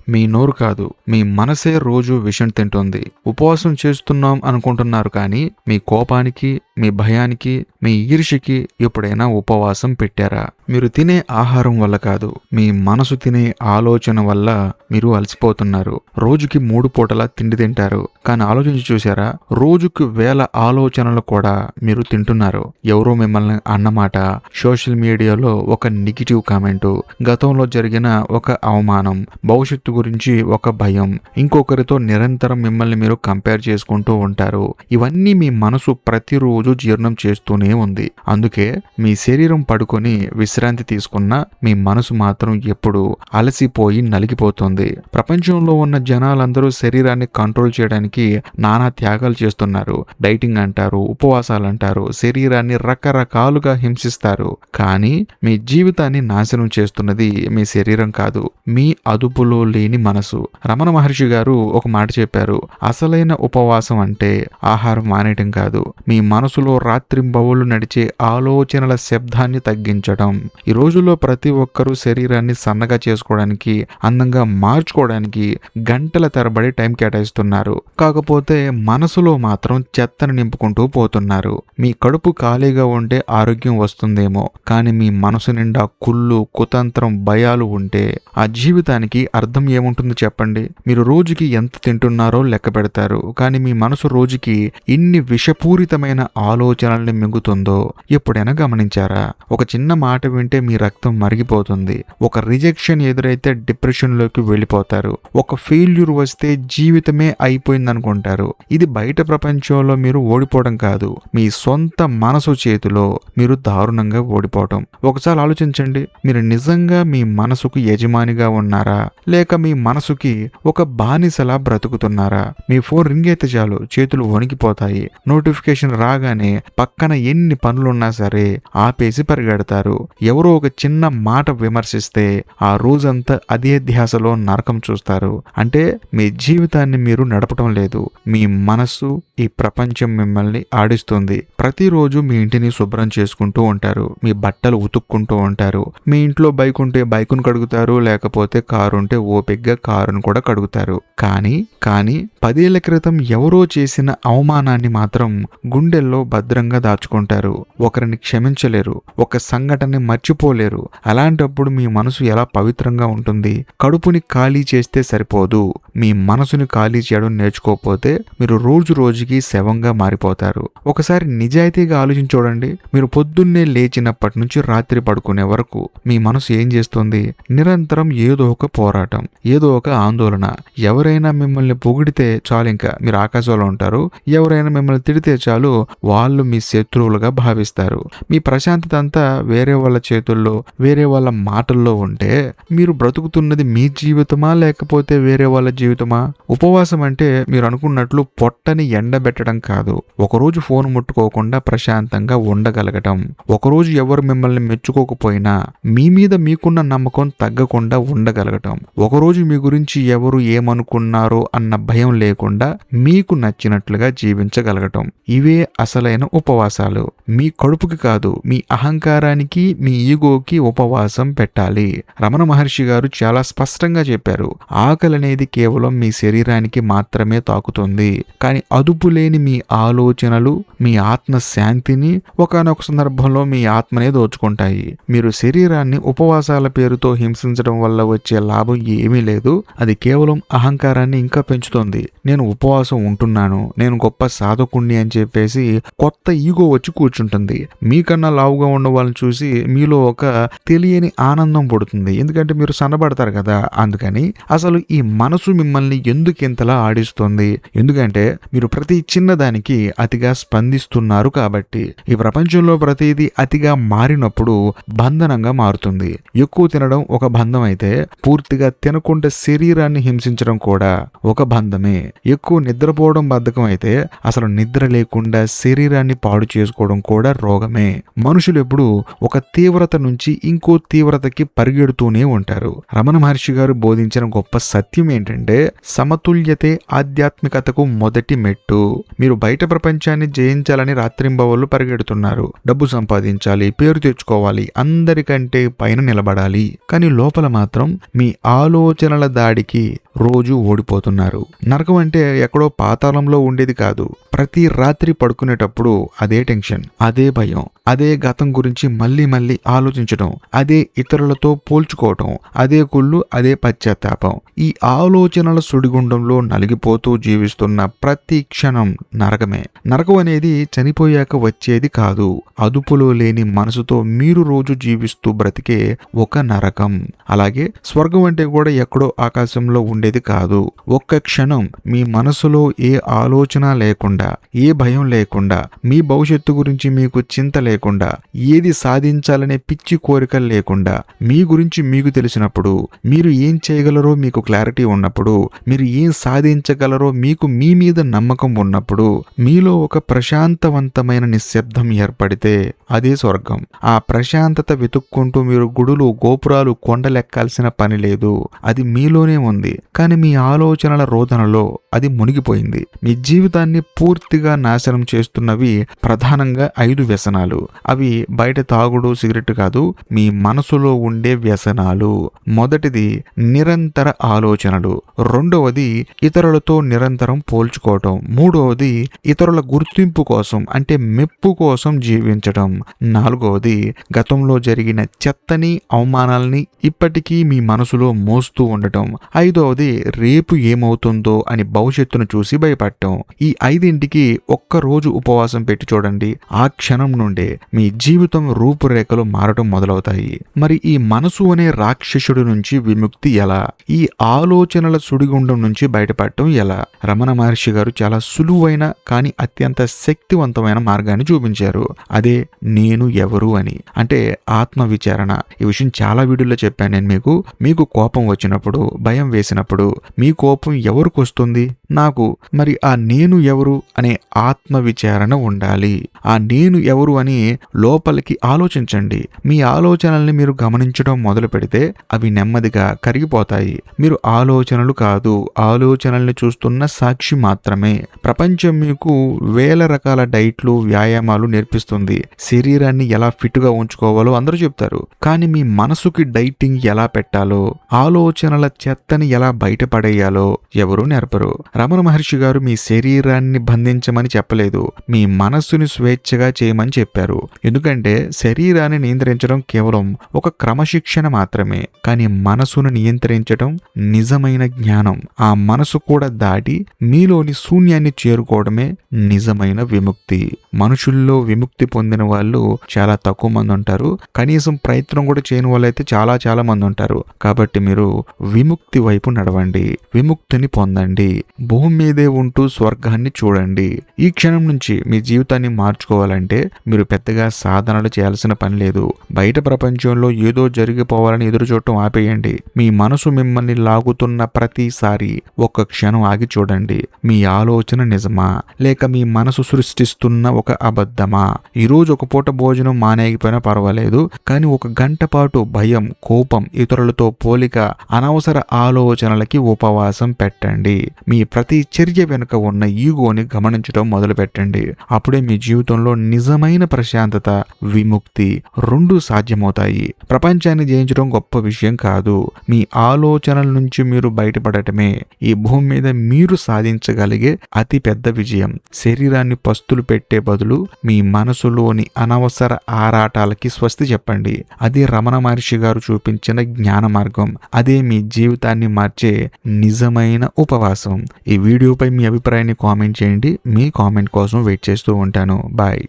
మీ నోరు కాదు, మీ మనసే రోజు విషం తింటుంది. ఉపవాసం చేస్తున్నాం అనుకుంటున్నారు కానీ మీ కోపానికి, మీ భయానికి, మీ ఈర్ష్యకి ఎప్పుడైనా ఉపవాసం పెట్టారా? మీరు తినే ఆహారం వల్ల కాదు, మీ మనసు తినే ఆలోచన వల్ల మీరు అలసిపోతున్నారు. రోజుకి 3 పూటలా తిండి తింటారు, కానీ ఆలోచించి చూసారా? రోజుకి 1000 ఆలోచనలు కూడా మీరు తింటున్నారు. ఎవరో మిమ్మల్ని అన్నమాట, సోషల్ మీడియాలో ఒక నెగిటివ్ కామెంటు, గతంలో జరిగిన ఒక అవమానం, భవిష్యత్తు గురించి ఒక భయం, ఇంకొకరితో నిరంతరం మిమ్మల్ని మీరు కంపేర్ చేసుకుంటూ ఉంటారు. ఇవన్నీ మీ మనసు ప్రతిరోజు జీర్ణం చేస్తూనే ఉంది. అందుకే మీ శరీరం పడుకొని విశ్రాంతి తీసుకున్నా మీ మనసు మాత్రం ఎప్పుడు అలసిపోయి నలిగిపోతుంది. ప్రపంచంలో ఉన్న జనాలందరూ శరీరాన్ని కంట్రోల్ చేయడానికి నానా త్యాగాలు చేస్తున్నారు. డైటింగ్ అంటారు, ఉపవాసాలు అంటారు, శరీరాన్ని రకరకాలుగా హింసిస్తారు. కానీ మీ జీవితాన్ని నాశనం చేస్తున్నది మీ శరీరం కాదు, మీ అదుపులో లేని మనసు. రమణ మహర్షి గారు ఒక మాట చెప్పారు, అసలైన ఉపవాసం అంటే ఆహారం మానేయటం కాదు, మీ మనసులో రాత్రింబవళ్లు నడిచే ఆలోచనల శబ్దాన్ని తగ్గించడం. ఈ రోజుల్లో ప్రతి ఒక్కరూ శరీరాన్ని సన్నగా చేసుకోవడానికి, అందంగా మార్చుకోవడానికి గంటల తరబడి టైం కేటాయిస్తున్నారు. కాకపోతే మనసులో మాత్రం చెత్తను నింపుకుంటూ పోతున్నారు. మీ కడుపు ఖాళీగా ఉంటే ఆరోగ్యం వస్తుందేమో, కానీ మీ మనసు నిండా కుళ్ళు, కుతంత్రం, భయాలు ఉంటే ఆ జీవితానికి అర్థం ఏముంటుంది చెప్పండి? మీరు రోజుకి ఎంత తింటున్నారో లెక్క పెడతారు, కానీ మీ మనసు రోజుకి ఇన్ని విషపూరితమైన ఆలోచనల్ని మింగుతుందో ఎప్పుడైనా గమనించారా? ఒక చిన్న మాట వింటే మీ రక్తం మరిగిపోతుంది. ఒక రిజెక్షన్ ఎదురైతే డిప్రెషన్ లోకి వెళ్ళిపోతారు. ఒక ఫెయిల్యూర్ వస్తే జీవితమే అయిపోయిందనుకుంటారు. ఇది బయట ప్రపంచంలో మీరు ఓడిపోవడం కాదు, మీ సొంత మనసు చేతిలో మీరు దారుణంగా ఓడిపోవటం. ఒకసారి ఆలోచించండి, మీరు నిజంగా మీ మనసుకు యజమానిగా ఉన్నారా, లేక మీ మనసుకి ఒక బానిసలా బ్రతుకుతున్నారా? మీ ఫోన్ రింగ్ అయితే చాలు చేతులు వణికిపోతాయి. నోటిఫికేషన్ రాగానే పక్కన ఎన్ని పనులున్నా సరే ఆపేసి పరిగెడతారు. ఎవరో ఒక చిన్న మాట విమర్శిస్తే ఆ రోజంతా అదే ధ్యాసలో నరకం చూస్తారు. అంటే మీ జీవితాన్ని మీరు నడపటం లేదు, మీ మనస్సు, ఈ ప్రపంచం మిమ్మల్ని ఆడిస్తుంది. ప్రతిరోజు మీ ఇంటిని శుభ్రం చేసుకుంటూ ఉంటారు, మీ బట్టలు ఉతుక్కుంటూ ఉంటారు. మీ ఇంట్లో బైక్ ఉంటే బైకును కడుగుతారు, లేకపోతే కారు ఉంటే ఓపిగ్గా కారును కూడా కడుగుతారు. కానీ 10 ఏళ్ల క్రితం ఎవరో చేసిన అవమానాన్ని మాత్రం గుండెల్లో భద్రంగా దాచుకుంటారు. ఒకరిని క్షమించలేరు, ఒక సంఘటనని మర్చిపోలేరు. అలాంటప్పుడు మీ మనసు ఎలా పవిత్రంగా ఉంటుంది? కడుపుని ఖాళీ చేస్తే సరిపోదు, మీ మనసుని ఖాళీ చేయడం నేర్చుకోకపోతే మీరు రోజు రోజుకి శవంగా మారిపోతారు. ఒకసారి నిజాయితీగా ఆలోచించి చూడండి, మీరు పొద్దున్నే లేచినప్పటి నుంచి రాత్రి పడుకునే వరకు మీ మనసు ఏం చేస్తుంది? నిరంతరం ఏదో ఒక పోరాటం, ఏదో ఒక ఆందోళన. ఎవరైనా మిమ్మల్ని పొగిడితే చాలు ఇంకా మీరు ఆకాశంలో ఉంటారు, ఎవరైనా మిమ్మల్ని తిడితే చాలు వాళ్ళు మీ శత్రువులుగా భావిస్తారు. మీ ప్రశాంతత అంతా వేరే వాళ్ళ చేతుల్లో, వేరే వాళ్ళ మాటల్లో ఉంటే మీరు బ్రతుకుతున్నది మీ జీవితమా లేకపోతే వేరే వాళ్ళ జీవితమా? ఉపవాసం అంటే మీరు అనుకున్నట్లు పొట్టని ఎండబెట్టడం కాదు, ఒకరోజు ఫోన్ ముట్టుకోకుండా ప్రశాంతంగా ఉండగలగటం. ఒకరోజు ఎవరు మిమ్మల్ని మెచ్చుకోకపోయినా మీ మీద మీకున్న నమ్మకం తగ్గకుండా ఉండగలగటం. ఒకరోజు మీ గురించి ఎవరు ఏమనుకున్నారో అన్న భయం లేకుండా మీకు నచ్చినట్లుగా జీవించగలగటం. ఇవే అసలైన ఉపవాసాలు. మీ కడుపుకి కాదు, మీ అహంకారానికి, మీ ఈగోకి ఉపవాసం పెట్టాలి. రమణ మహర్షి గారు చాలా స్పష్టంగా చెప్పారు, ఆకలి అనేది కేవలం మీ శరీరానికి మాత్రమే తాకుతుంది, కానీ అదుపు లేని మీ ఆలోచనలు మీ ఆత్మ శాంతిని ఒకానొక సందర్భంలో మీ ఆత్మనే దోచుకుంటాయి. మీరు శరీరాన్ని ఉపవాసాల పేరుతో హింసించడం వల్ల వచ్చే లాభం ఏమీ లేదు, అది కేవలం అహంకారాన్ని ఇంకా పెంచుతుంది. నేను ఉపవాసం ఉంటున్నాను, నేను గొప్ప సాధకుణ్ణి అని చెప్పేసి కొత్త ఈగో వచ్చి కూర్చుంటుంది. మీకన్నా లావుగా ఉన్న వాళ్ళని చూసి మీలో ఒక తెలియని ఆనందం పుడుతుంది, ఎందుకంటే మీరు సన్నబడతారు కదా. అందుకని అసలు ఈ మనసు మిమ్మల్ని ఎందుకు ఇంతలా ఆడిస్తుంది? ఎందుకంటే మీరు ప్రతి చిన్నదానికి అతిగా స్పందిస్తున్నారు కాబట్టి. ఈ ప్రపంచంలో ప్రతిదీ అతిగా మారినప్పుడు బంధనంగా మారుతుంది. ఎక్కువ తినడం ఒక బంధం అయితే, పూర్తిగా తినకుండా శరీరాన్ని హింసించడం కూడా ఒక బంధమే. ఎక్కువ నిద్రపోవడం బద్ధకం అయితే, అసలు నిద్ర లేకుండా శరీరాన్ని పాడు చేసుకోవడం కూడా రోగమే. మనుషులు ఎప్పుడు ఒక తీవ్రత నుంచి ఇంకో తీవ్రతకి పరిగెడుతూనే ఉంటారు. రమణ మహర్షి గారు బోధించిన గొప్ప సత్యం ఏంటంటే సమతుల్యతే ఆధ్యాత్మికతకు మొదటి మెట్టు. మీరు బయట ప్రపంచాన్ని జయించాలని రాత్రింబవళ్ళు పరిగెడుతున్నారు. డబ్బు సంపాదించాలి, పేరు తెచ్చుకోవాలి, అందరికంటే పైన నిలబడాలి. కానీ లోపల మాత్రం మీ ఆలోచనల దాడికి రోజు ఓడిపోతున్నారు. నరకం అంటే ఎక్కడో పాతాళంలో ఉండేది కాదు. ప్రతి రాత్రి పడుకునేటప్పుడు అదే టెన్షన్, అదే భయం, అదే గతం గురించి మళ్ళీ మళ్ళీ ఆలోచించడం, అదే ఇతరులతో పోల్చుకోవటం, అదే కుళ్ళు, అదే పశ్చాత్తాపం. ఈ ఆలోచనల సుడిగుండంలో నలిగిపోతూ జీవిస్తున్న ప్రతి క్షణం నరకమే. నరకం అనేది చనిపోయాక వచ్చేది కాదు. అదుపులో లేని మనసుతో మీరు రోజు జీవిస్తూ బ్రతికే ఒక నరకం. అలాగే స్వర్గం అంటే కూడా ఎక్కడో ఆకాశంలో ఉండేది కాదు. ఒక్క క్షణం మీ మనసులో ఏ ఆలోచన లేకుండా, ఏ భయం లేకుండా, మీ భవిష్యత్తు గురించి మీకు చింత లేకుండా, ఏది సాధించాలనే పిచ్చి కోరికలు లేకుండా, మీ గురించి మీకు తెలిసినప్పుడు, మీరు ఏం చేయగలరో మీకు క్లారిటీ ఉన్నప్పుడు, మీరు ఏం సాధించగలరో మీకు మీ మీద నమ్మకం ఉన్నప్పుడు, మీలో ఒక ప్రశాంతవంతమైన నిశ్శబ్దం ఏర్పడితే అదే స్వర్గం. ఆ ప్రశాంతత వెతుక్కుంటూ మీరు గుడులు, గోపురాలు, కొండలెక్కాల్సిన పని లేదు. అది మీలోనే ఉంది. కానీ మీ ఆలోచనల రోదనలో అది మునిగిపోయింది. మీ జీవితాన్ని పూర్తిగా నాశనం చేస్తున్నవి ప్రధానంగా 5 వ్యసనాలు. అవి బయట తాగుడు, సిగరెట్ కాదు, మీ మనసులో ఉండే వ్యసనాలు. మొదటిది నిరంతర ఆలోచనలు. రెండవది ఇతరులతో నిరంతరం పోల్చుకోవటం. మూడవది ఇతరుల గుర్తింపు కోసం అంటే మెప్పు కోసం జీవించడం. నాలుగవది గతంలో జరిగిన చెత్తని అవమానాల్ని ఇప్పటికీ మీ మనసులో మోస్తూ ఉండటం. ఐదవది రేపు ఏమవుతుందో అని భవిష్యత్తును చూసి భయపడటం. ఈ 5ంటికి ఒక్కరోజు ఉపవాసం పెట్టి చూడండి. ఆ క్షణం నుండే మీ జీవితం రూపురేఖలు మారటం మొదలవుతాయి. మరి ఈ మనసు అనే రాక్షసుడి నుంచి విముక్తి ఎలా? ఈ ఆలోచనల సుడిగుండం నుంచి బయటపడటం ఎలా? రమణ మహర్షి గారు చాలా సులువైన కానీ అత్యంత శక్తివంతమైన మార్గాన్ని చూపించారు. అదే నేను ఎవరు అని, అంటే ఆత్మ విచారణ. ఈ విషయం చాలా వీడియోలో చెప్పాను నేను మీకు కోపం వచ్చినప్పుడు, భయం వేసినప్పుడు మీ కోపం ఎవరికి వస్తుంది? నాకు. మరి ఆ నేను ఎవరు అనే ఆత్మ విచారణ ఉండాలి. ఆ నేను ఎవరు అని లోపలికి ఆలోచించండి. మీ ఆలోచనల్ని మీరు గమనించడం మొదలు పెడితే అవి నెమ్మదిగా కరిగిపోతాయి. మీరు ఆలోచనలు కాదు, ఆలోచనల్ని చూస్తున్న సాక్షి మాత్రమే. ప్రపంచం మీకు వేల రకాల డైట్లు, వ్యాయామాలు నేర్పిస్తుంది. శరీరాన్ని ఎలా ఫిట్గా ఉంచుకోవాలో అందరూ చెప్తారు. కానీ మీ మనసుకి డైటింగ్ ఎలా పెట్టాలో, ఆలోచనల చెత్తని ఎలా బయటపడేయాలో ఎవరూ నేర్పరు. రమణ మహర్షి గారు మీ శరీరాన్ని బంధించమని చెప్పలేదు, మీ మనస్సుని స్వేచ్ఛగా చేయమని చెప్పారు. ఎందుకంటే శరీరాన్ని నియంత్రించడం కేవలం ఒక క్రమశిక్షణ మాత్రమే, కానీ మనసును నియంత్రించడం నిజమైన జ్ఞానం. ఆ మనసు కూడా దాటి మీలోని శూన్యాన్ని చేరుకోవడమే నిజమైన విముక్తి. మనుషుల్లో విముక్తి పొందిన వాళ్ళు చాలా తక్కువ మంది ఉంటారు. కనీసం ప్రయత్నం కూడా చేయని వాళ్ళు అయితే చాలా మంది ఉంటారు. కాబట్టి మీరు విముక్తి వైపు నడవండి, విముక్తిని పొందండి. భూమి మీదే ఉంటూ స్వర్గాన్ని చూడండి. ఈ క్షణం నుంచి మీ జీవితాన్ని మార్చుకోవాలంటే మీరు పెద్దగా సాధనలు చేయాల్సిన పని లేదు. బయట ప్రపంచంలో ఏదో జరిగిపోవాలని ఎదురు చూడటం ఆపేయండి. మీ మనసు మిమ్మల్ని లాగుతున్న ప్రతిసారి ఒక్క క్షణం ఆగి చూడండి. మీ ఆలోచన నిజమా, లేక మీ మనసు సృష్టిస్తున్న ఒక అబద్ధమా? ఈరోజు ఒక పూట భోజనం మానేగిపోయినా పర్వాలేదు, కానీ 1 గంట పాటు భయం, కోపం, ఇతరులతో పోలిక, అనవసర ఆలోచనలకి ఉపవాసం పెట్టండి. మీ ప్రతి చర్య వెనుక ఉన్న ఈగోని గమనించడం మొదలు పెట్టండి. అప్పుడే మీ జీవితంలో నిజమైన ప్రశాంతత, విముక్తి రెండూ సాధ్యమవుతాయి. ప్రపంచాన్ని జయించడం గొప్ప విషయం కాదు, మీ ఆలోచనల నుంచి మీరు బయటపడటమే ఈ భూమి మీద మీరు సాధించగలిగే అతి పెద్ద విజయం. శరీరాన్ని పస్తులు పెట్టే బదులు మీ మనసులోని అనవసర ఆరాటాలకి స్వస్తి చెప్పండి. అదే రమణ మహర్షి గారు చూపించిన జ్ఞాన మార్గం. అదే మీ జీవితాన్ని మార్చే నిజమైన ఉపవాసం. ఈ వీడియోపై మీ అభిప్రాయాన్ని కామెంట్ చేయండి. మీ కామెంట్ కోసం వెయిట్ చేస్తూ ఉంటాను. బాయ్.